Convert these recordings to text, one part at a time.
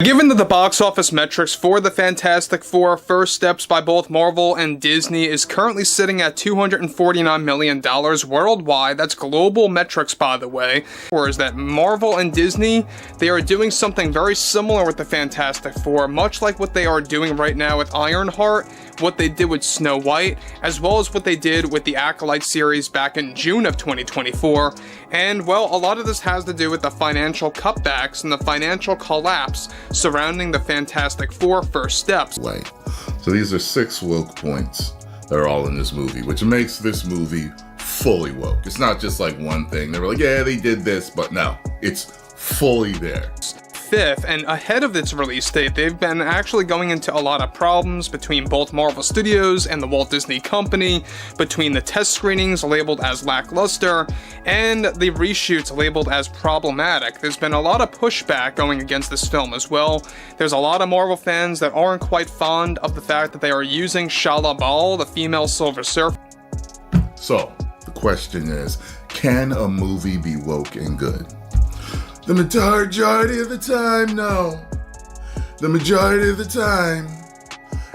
Given that the box office metrics for the Fantastic Four First Steps by both Marvel and Disney is currently sitting at $249 million worldwide, that's global metrics by the way, whereas that Marvel and Disney, they are doing something very similar with the Fantastic Four, much like what they are doing right now with Ironheart, what they did with Snow White, as well as what they did with the Acolyte series back in June of 2024, and well, a lot of this has to do with the financial cutbacks and the financial collapse surrounding the Fantastic Four First Steps. So these are 6 woke points that are all in this movie, which makes this movie fully woke. It's not just like one thing. They were like, yeah, they did this, but no, it's fully there. 5th, and ahead of its release date, they've been actually going into a lot of problems between both Marvel Studios and the Walt Disney Company, between the test screenings labeled as lackluster and the reshoots labeled as problematic. There's been a lot of pushback going against this film as well. There's a lot of Marvel fans that aren't quite fond of the fact that they are using Shala Bal, the female Silver Surfer. So, the question is, can a movie be woke and good? The majority of the time, no. The majority of the time,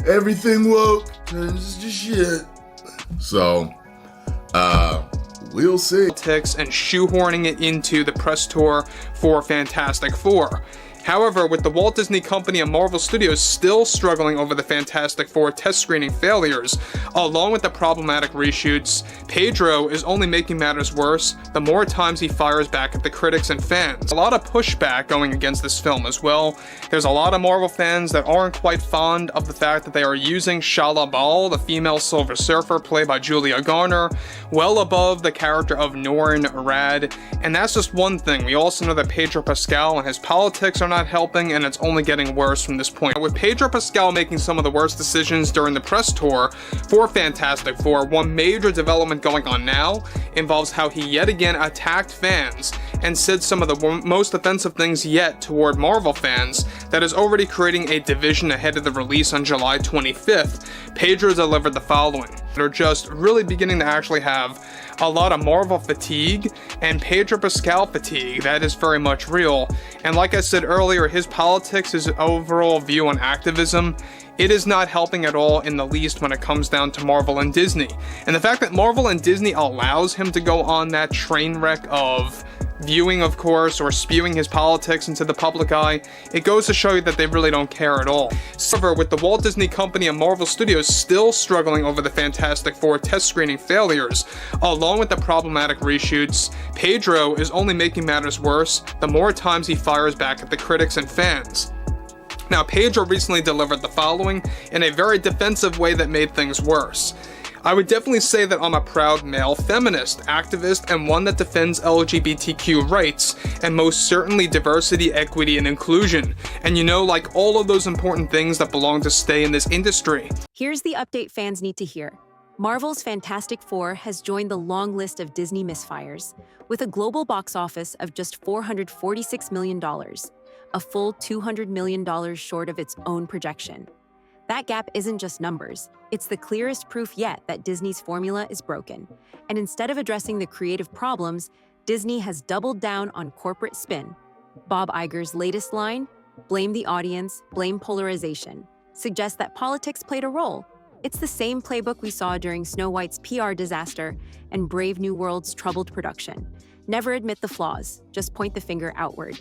everything woke turns to shit. So, we'll see. And shoehorning it into the press tour for Fantastic Four. However, with the Walt Disney Company and Marvel Studios still struggling over the Fantastic Four test screening failures, along with the problematic reshoots, Pedro is only making matters worse the more times he fires back at the critics and fans. A lot of pushback going against this film as well. There's a lot of Marvel fans that aren't quite fond of the fact that they are using Shala Bal, the female Silver Surfer played by Julia Garner, well above the character of Norrin Radd. And that's just one thing. We also know that Pedro Pascal and his politics are not helping, and it's only getting worse from this point. With Pedro Pascal making some of the worst decisions during the press tour for Fantastic Four, one major development going on now involves how he yet again attacked fans and said some of the most offensive things yet toward Marvel fans that is already creating a division ahead of the release on July 25th. Pedro delivered the following. They're just really beginning to actually have a lot of Marvel fatigue and Pedro Pascal fatigue. That is very much real. And like I said earlier, his politics, his overall view on activism, it is not helping at all in the least when it comes down to Marvel and Disney. And the fact that Marvel and Disney allows him to go on that train wreck of viewing, of course, or spewing his politics into the public eye, it goes to show you that they really don't care at all. However, with the Walt Disney Company and Marvel Studios still struggling over the Fantastic Four test screening failures, along with the problematic reshoots, Pedro is only making matters worse the more times he fires back at the critics and fans. Now, Pedro recently delivered the following in a very defensive way that made things worse. I would definitely say that I'm a proud male feminist, activist, and one that defends LGBTQ rights, and most certainly diversity, equity, and inclusion. And you know, like all of those important things that belong to stay in this industry. Here's the update fans need to hear. Marvel's Fantastic Four has joined the long list of Disney misfires, with a global box office of just $446 million, a full $200 million short of its own projection. That gap isn't just numbers, it's the clearest proof yet that Disney's formula is broken. And instead of addressing the creative problems, Disney has doubled down on corporate spin. Bob Iger's latest line, "Blame the audience, blame polarization," suggests that politics played a role. It's the same playbook we saw during Snow White's PR disaster and Brave New World's troubled production. Never admit the flaws, just point the finger outward.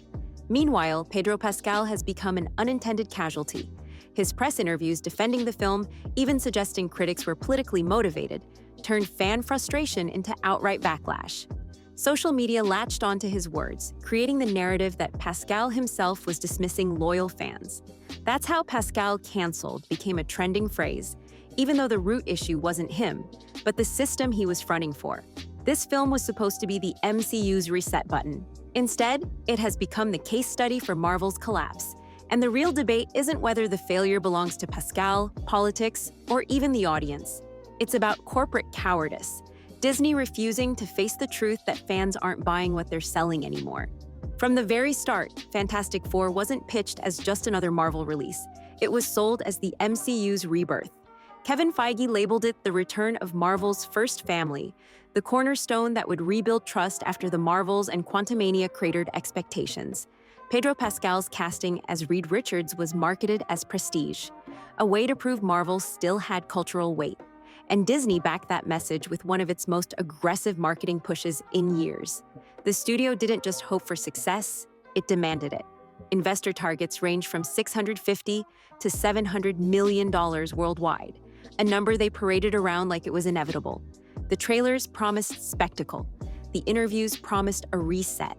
Meanwhile, Pedro Pascal has become an unintended casualty. His press interviews defending the film, even suggesting critics were politically motivated, turned fan frustration into outright backlash. Social media latched onto his words, creating the narrative that Pascal himself was dismissing loyal fans. That's how Pascal canceled became a trending phrase, even though the root issue wasn't him, but the system he was fronting for. This film was supposed to be the MCU's reset button. Instead, it has become the case study for Marvel's collapse. And the real debate isn't whether the failure belongs to Pascal, politics, or even the audience. It's about corporate cowardice, Disney refusing to face the truth that fans aren't buying what they're selling anymore. From the very start, Fantastic Four wasn't pitched as just another Marvel release. It was sold as the MCU's rebirth. Kevin Feige labeled it the return of Marvel's first family, the cornerstone that would rebuild trust after the Marvels and Quantumania cratered expectations. Pedro Pascal's casting as Reed Richards was marketed as prestige, a way to prove Marvel still had cultural weight. And Disney backed that message with one of its most aggressive marketing pushes in years. The studio didn't just hope for success, it demanded it. Investor targets ranged from $650 to $700 million worldwide, a number they paraded around like it was inevitable. The trailers promised spectacle. The interviews promised a reset.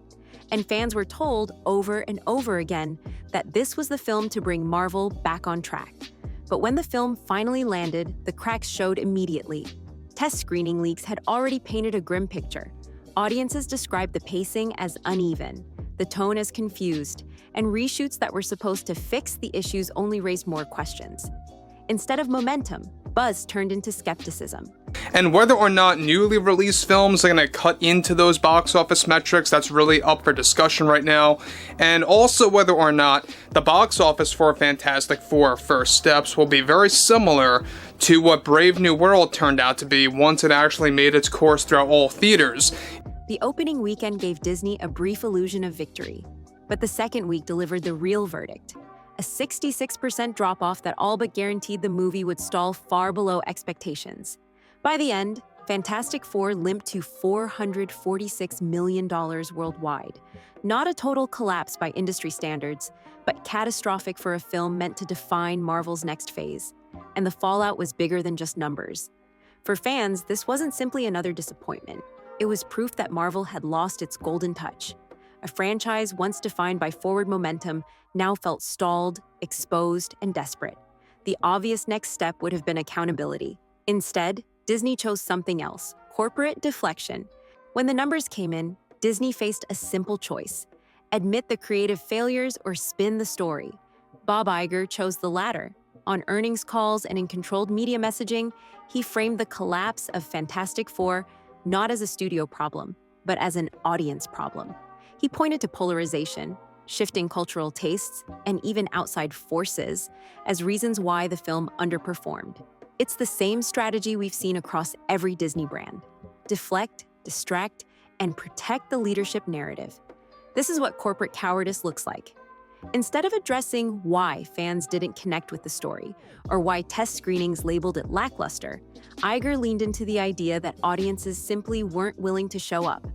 And fans were told over and over again that this was the film to bring Marvel back on track. But when the film finally landed, the cracks showed immediately. Test screening leaks had already painted a grim picture. Audiences described the pacing as uneven, the tone as confused, and reshoots that were supposed to fix the issues only raised more questions. Instead of momentum, buzz turned into skepticism. And whether or not newly released films are going to cut into those box office metrics, that's really up for discussion right now. And also whether or not the box office for Fantastic Four First Steps will be very similar to what Brave New World turned out to be once it actually made its course throughout all theaters. The opening weekend gave Disney a brief illusion of victory, but the second week delivered the real verdict. A 66% drop-off that all but guaranteed the movie would stall far below expectations. By the end, Fantastic Four limped to $446 million worldwide. Not a total collapse by industry standards, but catastrophic for a film meant to define Marvel's next phase. And the fallout was bigger than just numbers. For fans, this wasn't simply another disappointment. It was proof that Marvel had lost its golden touch. A franchise once defined by forward momentum now felt stalled, exposed, and desperate. The obvious next step would have been accountability. Instead, Disney chose something else: corporate deflection. When the numbers came in, Disney faced a simple choice: admit the creative failures or spin the story. Bob Iger chose the latter. On earnings calls and in controlled media messaging, he framed the collapse of Fantastic Four not as a studio problem, but as an audience problem. He pointed to polarization, shifting cultural tastes, and even outside forces as reasons why the film underperformed. It's the same strategy we've seen across every Disney brand: deflect, distract, and protect the leadership narrative. This is what corporate cowardice looks like. Instead of addressing why fans didn't connect with the story or why test screenings labeled it lackluster, Iger leaned into the idea that audiences simply weren't willing to show up.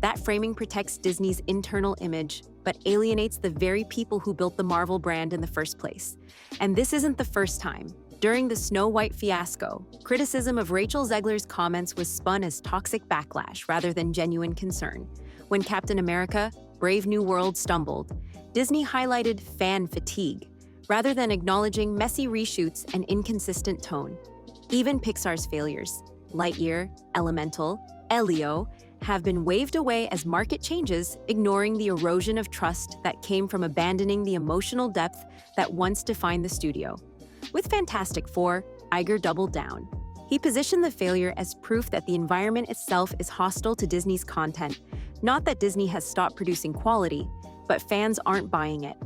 That framing protects Disney's internal image, but alienates the very people who built the Marvel brand in the first place. And this isn't the first time. During the Snow White fiasco, criticism of Rachel Zegler's comments was spun as toxic backlash rather than genuine concern. When Captain America: Brave New World stumbled, Disney highlighted fan fatigue, rather than acknowledging messy reshoots and inconsistent tone. Even Pixar's failures, Lightyear, Elemental, Elio, have been waved away as market changes, ignoring the erosion of trust that came from abandoning the emotional depth that once defined the studio. With Fantastic Four, Iger doubled down. He positioned the failure as proof that the environment itself is hostile to Disney's content, not that Disney has stopped producing quality, but fans aren't buying it.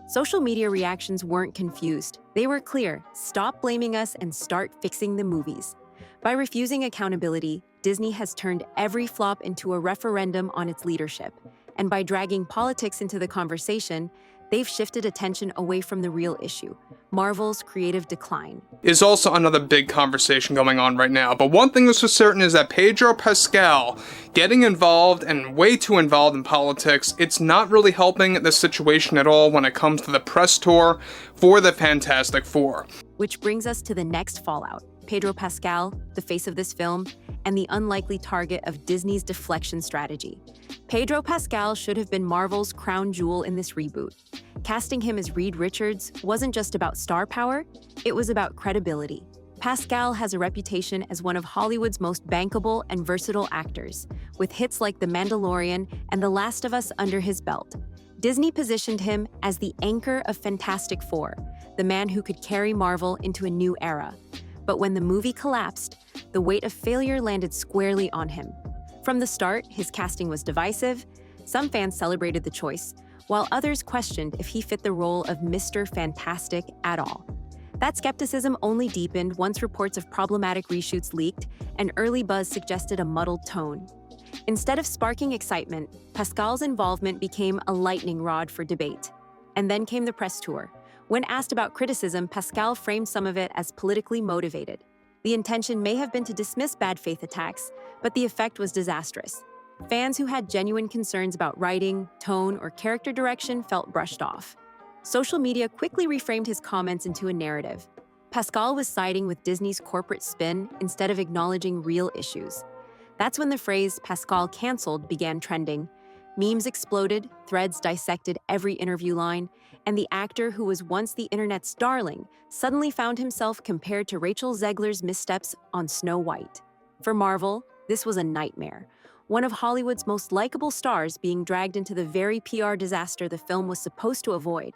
Social media reactions weren't confused. They were clear: stop blaming us and start fixing the movies. By refusing accountability, Disney has turned every flop into a referendum on its leadership. And by dragging politics into the conversation, they've shifted attention away from the real issue: Marvel's creative decline. Is also another big conversation going on right now. But one thing that's for certain is that Pedro Pascal getting involved, and way too involved in politics, it's not really helping the situation at all when it comes to the press tour for the Fantastic Four. Which brings us to the next fallout: Pedro Pascal, the face of this film, and the unlikely target of Disney's deflection strategy. Pedro Pascal should have been Marvel's crown jewel in this reboot. Casting him as Reed Richards wasn't just about star power, it was about credibility. Pascal has a reputation as one of Hollywood's most bankable and versatile actors, with hits like The Mandalorian and The Last of Us under his belt. Disney positioned him as the anchor of Fantastic Four, the man who could carry Marvel into a new era. But when the movie collapsed, the weight of failure landed squarely on him. From the start, his casting was divisive. Some fans celebrated the choice, while others questioned if he fit the role of Mr. Fantastic at all. That skepticism only deepened once reports of problematic reshoots leaked and early buzz suggested a muddled tone. Instead of sparking excitement, Pascal's involvement became a lightning rod for debate. And then came the press tour. When asked about criticism, Pascal framed some of it as politically motivated. The intention may have been to dismiss bad faith attacks, but the effect was disastrous. Fans who had genuine concerns about writing, tone, or character direction felt brushed off. Social media quickly reframed his comments into a narrative. Pascal was siding with Disney's corporate spin instead of acknowledging real issues. That's when the phrase "Pascal canceled" began trending. Memes exploded, threads dissected every interview line, and the actor who was once the internet's darling suddenly found himself compared to Rachel Zegler's missteps on Snow White. For Marvel, this was a nightmare. One of Hollywood's most likable stars being dragged into the very PR disaster the film was supposed to avoid.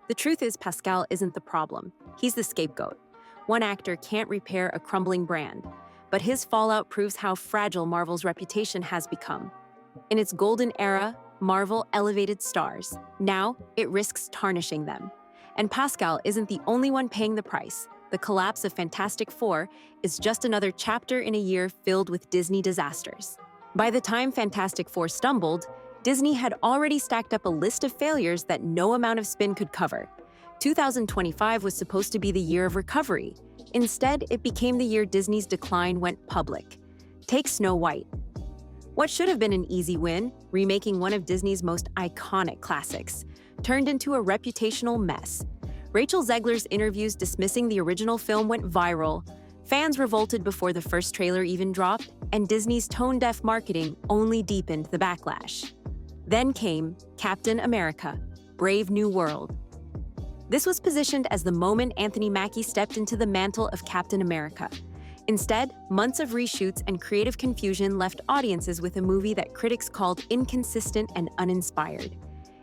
The truth is, Pascal isn't the problem. He's the scapegoat. One actor can't repair a crumbling brand, but his fallout proves how fragile Marvel's reputation has become. In its golden era, Marvel elevated stars. Now, it risks tarnishing them. And Pascal isn't the only one paying the price. The collapse of Fantastic Four is just another chapter in a year filled with Disney disasters. By the time Fantastic Four stumbled, Disney had already stacked up a list of failures that no amount of spin could cover. 2025 was supposed to be the year of recovery. Instead, it became the year Disney's decline went public. Take Snow White. What should have been an easy win, remaking one of Disney's most iconic classics, turned into a reputational mess. Rachel Zegler's interviews dismissing the original film went viral. Fans revolted before the first trailer even dropped, and Disney's tone-deaf marketing only deepened the backlash. Then came Captain America: Brave New World. This was positioned as the moment Anthony Mackie stepped into the mantle of Captain America. Instead, months of reshoots and creative confusion left audiences with a movie that critics called inconsistent and uninspired.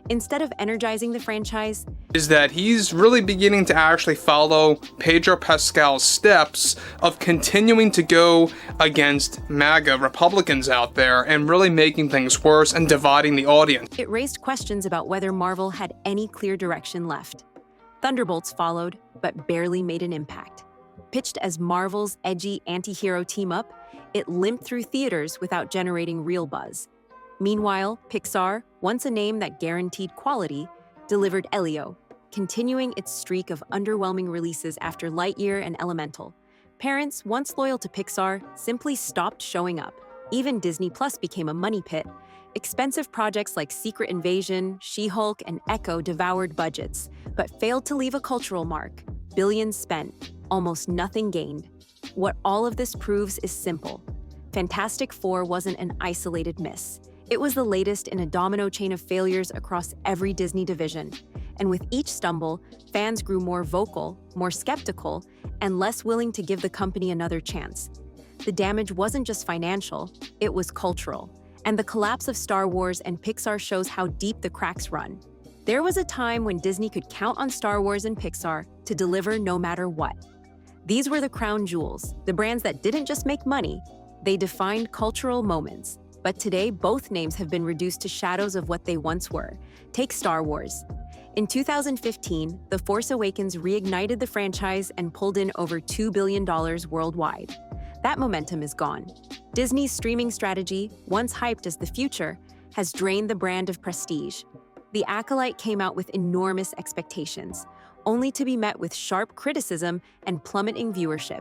Instead of energizing the franchise, is that he's really beginning to actually follow Pedro Pascal's steps of continuing to go against MAGA Republicans out there and really making things worse and dividing the audience. It raised questions about whether Marvel had any clear direction left. Thunderbolts followed, but barely made an impact. Pitched as Marvel's edgy anti-hero team-up, it limped through theaters without generating real buzz. Meanwhile, Pixar, once a name that guaranteed quality, delivered Elio, continuing its streak of underwhelming releases after Lightyear and Elemental. Parents, once loyal to Pixar, simply stopped showing up. Even Disney Plus became a money pit. Expensive projects like Secret Invasion, She-Hulk, and Echo devoured budgets, but failed to leave a cultural mark. Billions spent, almost nothing gained. What all of this proves is simple. Fantastic Four wasn't an isolated miss. It was the latest in a domino chain of failures across every Disney division. And with each stumble, fans grew more vocal, more skeptical, and less willing to give the company another chance. The damage wasn't just financial, it was cultural. And the collapse of Star Wars and Pixar shows how deep the cracks run. There was a time when Disney could count on Star Wars and Pixar to deliver no matter what. These were the crown jewels, the brands that didn't just make money, they defined cultural moments. But today, both names have been reduced to shadows of what they once were. Take Star Wars. In 2015, The Force Awakens reignited the franchise and pulled in over $2 billion worldwide. That momentum is gone. Disney's streaming strategy, once hyped as the future, has drained the brand of prestige. The Acolyte came out with enormous expectations, only to be met with sharp criticism and plummeting viewership.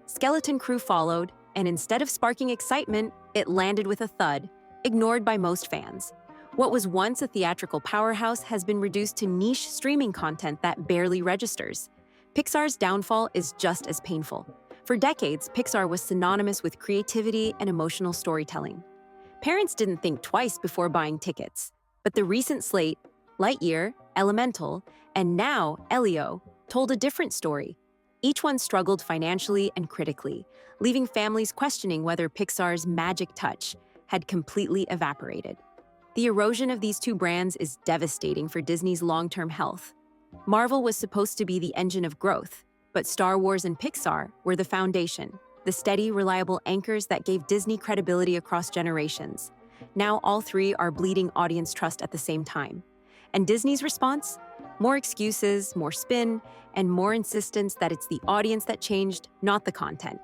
Skeleton Crew followed, and instead of sparking excitement, it landed with a thud, ignored by most fans. What was once a theatrical powerhouse has been reduced to niche streaming content that barely registers. Pixar's downfall is just as painful. For decades, Pixar was synonymous with creativity and emotional storytelling. Parents didn't think twice before buying tickets. But the recent slate, Lightyear, Elemental, and now Elio, told a different story. Each one struggled financially and critically, leaving families questioning whether Pixar's magic touch had completely evaporated. The erosion of these two brands is devastating for Disney's long-term health. Marvel was supposed to be the engine of growth, but Star Wars and Pixar were the foundation, the steady, reliable anchors that gave Disney credibility across generations. Now all three are bleeding audience trust at the same time. And Disney's response? More excuses, more spin, and more insistence that it's the audience that changed, not the content.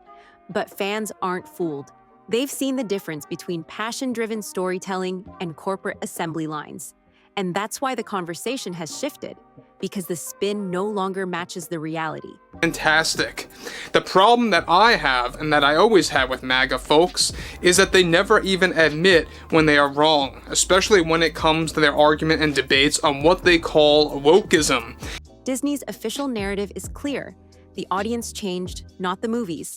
But fans aren't fooled. They've seen the difference between passion-driven storytelling and corporate assembly lines. And that's why the conversation has shifted, because the spin no longer matches the reality. Fantastic. The problem that I have, and that I always have with MAGA folks, is that they never even admit when they are wrong, especially when it comes to their argument and debates on what they call wokeism. Disney's official narrative is clear. The audience changed, not the movies.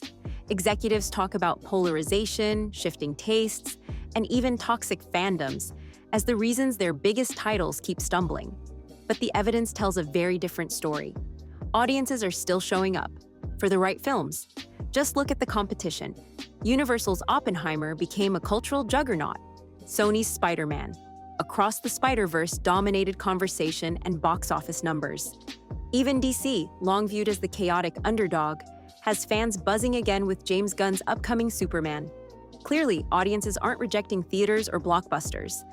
Executives talk about polarization, shifting tastes, and even toxic fandoms as the reasons their biggest titles keep stumbling. But the evidence tells a very different story. Audiences are still showing up for the right films. Just look at the competition. Universal's Oppenheimer became a cultural juggernaut. Sony's Spider-Man, Across the Spider-Verse dominated conversation and box office numbers. Even DC, long viewed as the chaotic underdog, has fans buzzing again with James Gunn's upcoming Superman. Clearly, audiences aren't rejecting theaters or blockbusters.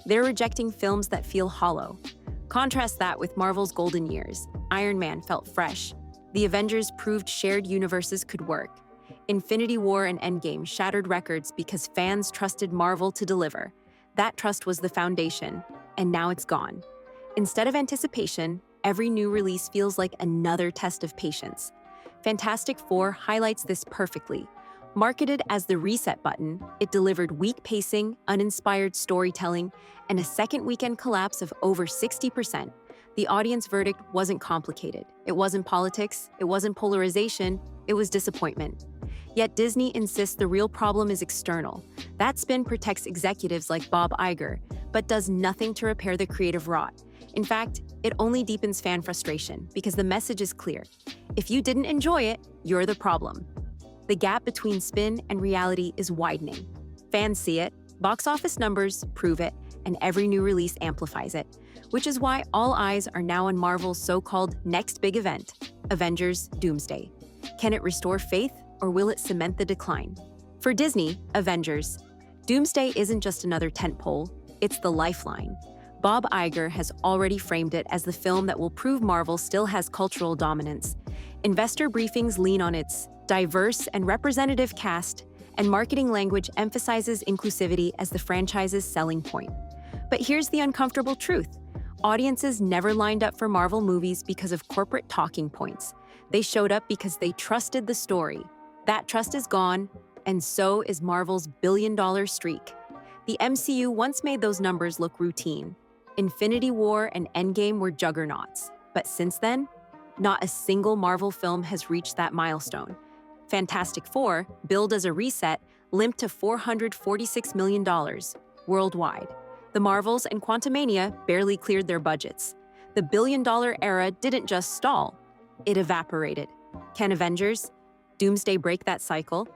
They're rejecting films that feel hollow. Contrast that with Marvel's golden years. Iron Man felt fresh. The Avengers proved shared universes could work. Infinity War and Endgame shattered records because fans trusted Marvel to deliver. That trust was the foundation, and now it's gone. Instead of anticipation, every new release feels like another test of patience. Fantastic Four highlights this perfectly. Marketed as the reset button, it delivered weak pacing, uninspired storytelling, and a second weekend collapse of over 60%. The audience verdict wasn't complicated. It wasn't politics, it wasn't polarization, it was disappointment. Yet Disney insists the real problem is external. That spin protects executives like Bob Iger, but does nothing to repair the creative rot. In fact, it only deepens fan frustration because the message is clear. If you didn't enjoy it, you're the problem. The gap between spin and reality is widening. Fans see it, box office numbers prove it, and every new release amplifies it, which is why all eyes are now on Marvel's so-called next big event, Avengers Doomsday. Can it restore faith, or will it cement the decline? For Disney, Avengers, Doomsday isn't just another tentpole, it's the lifeline. Bob Iger has already framed it as the film that will prove Marvel still has cultural dominance. Investor briefings lean on its diverse and representative cast, and marketing language emphasizes inclusivity as the franchise's selling point. But here's the uncomfortable truth. Audiences never lined up for Marvel movies because of corporate talking points. They showed up because they trusted the story. That trust is gone, and so is Marvel's billion-dollar streak. The MCU once made those numbers look routine. Infinity War and Endgame were juggernauts. But since then, not a single Marvel film has reached that milestone. Fantastic Four, billed as a reset, limped to $446 million worldwide. The Marvels and Quantumania barely cleared their budgets. The billion-dollar era didn't just stall, it evaporated. Can Avengers Doomsday break that cycle?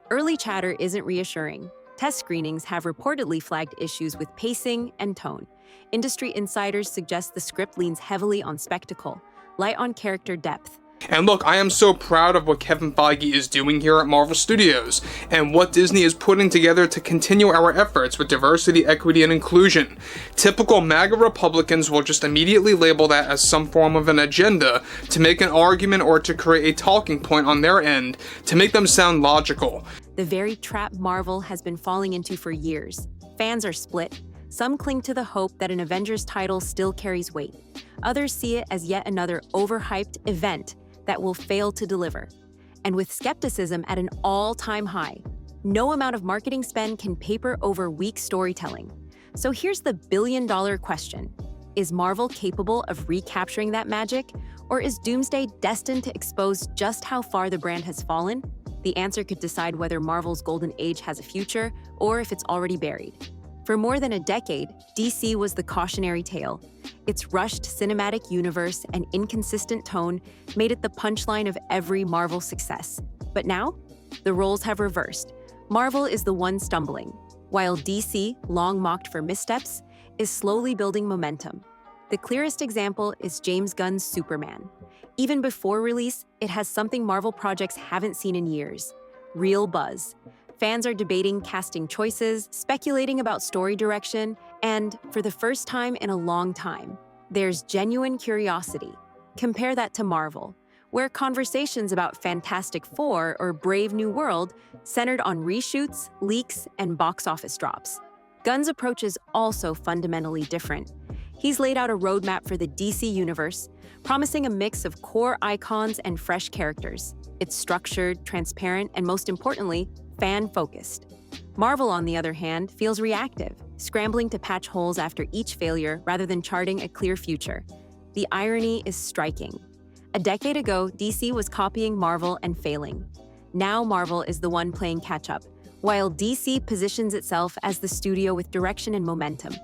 Early chatter isn't reassuring. Test screenings have reportedly flagged issues with pacing and tone. Industry insiders suggest the script leans heavily on spectacle, light on character depth. And look, I am so proud of what Kevin Feige is doing here at Marvel Studios, and what Disney is putting together to continue our efforts with diversity, equity, and inclusion. Typical MAGA Republicans will just immediately label that as some form of an agenda to make an argument or to create a talking point on their end to make them sound logical. The very trap Marvel has been falling into for years. Fans are split. Some cling to the hope that an Avengers title still carries weight. Others see it as yet another overhyped event that will fail to deliver. And with skepticism at an all-time high, no amount of marketing spend can paper over weak storytelling. So here's the billion-dollar question. Is Marvel capable of recapturing that magic? Or is Doomsday destined to expose just how far the brand has fallen? The answer could decide whether Marvel's golden age has a future or if it's already buried. For more than a decade, DC was the cautionary tale. Its rushed cinematic universe and inconsistent tone made it the punchline of every Marvel success. But now, the roles have reversed. Marvel is the one stumbling, while DC, long mocked for missteps, is slowly building momentum. The clearest example is James Gunn's Superman. Even before release, it has something Marvel projects haven't seen in years: real buzz. Fans are debating casting choices, speculating about story direction, and, for the first time in a long time, there's genuine curiosity. Compare that to Marvel, where conversations about Fantastic Four or Brave New World centered on reshoots, leaks, and box office drops. Gunn's approach is also fundamentally different. He's laid out a roadmap for the DC universe, promising a mix of core icons and fresh characters. It's structured, transparent, and most importantly, fan-focused. Marvel, on the other hand, feels reactive, scrambling to patch holes after each failure rather than charting a clear future. The irony is striking. A decade ago, DC was copying Marvel and failing. Now Marvel is the one playing catch-up, while DC positions itself as the studio with direction and momentum.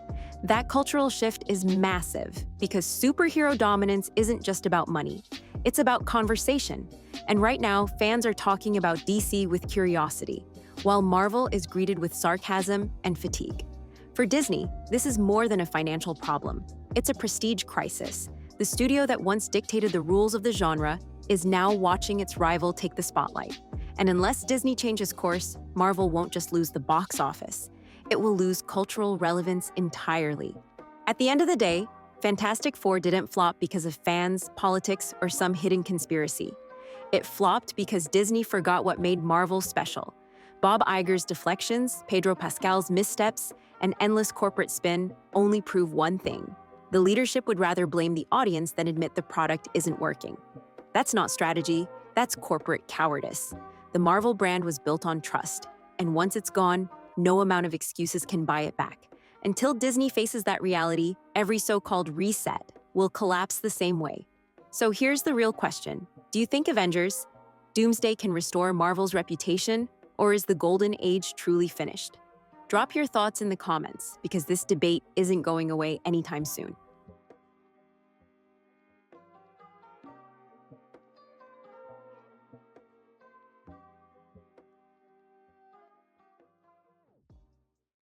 That cultural shift is massive because superhero dominance isn't just about money. It's about conversation. And right now, fans are talking about DC with curiosity, while Marvel is greeted with sarcasm and fatigue. For Disney, this is more than a financial problem. It's a prestige crisis. The studio that once dictated the rules of the genre is now watching its rival take the spotlight. And unless Disney changes course, Marvel won't just lose the box office. It will lose cultural relevance entirely. At the end of the day, Fantastic Four didn't flop because of fans, politics, or some hidden conspiracy. It flopped because Disney forgot what made Marvel special. Bob Iger's deflections, Pedro Pascal's missteps, and endless corporate spin only prove one thing. The leadership would rather blame the audience than admit the product isn't working. That's not strategy, that's corporate cowardice. The Marvel brand was built on trust, and once it's gone, no amount of excuses can buy it back. Until Disney faces that reality, every so-called reset will collapse the same way. So here's the real question. Do you think Avengers, Doomsday can restore Marvel's reputation, or is the golden age truly finished? Drop your thoughts in the comments, because this debate isn't going away anytime soon.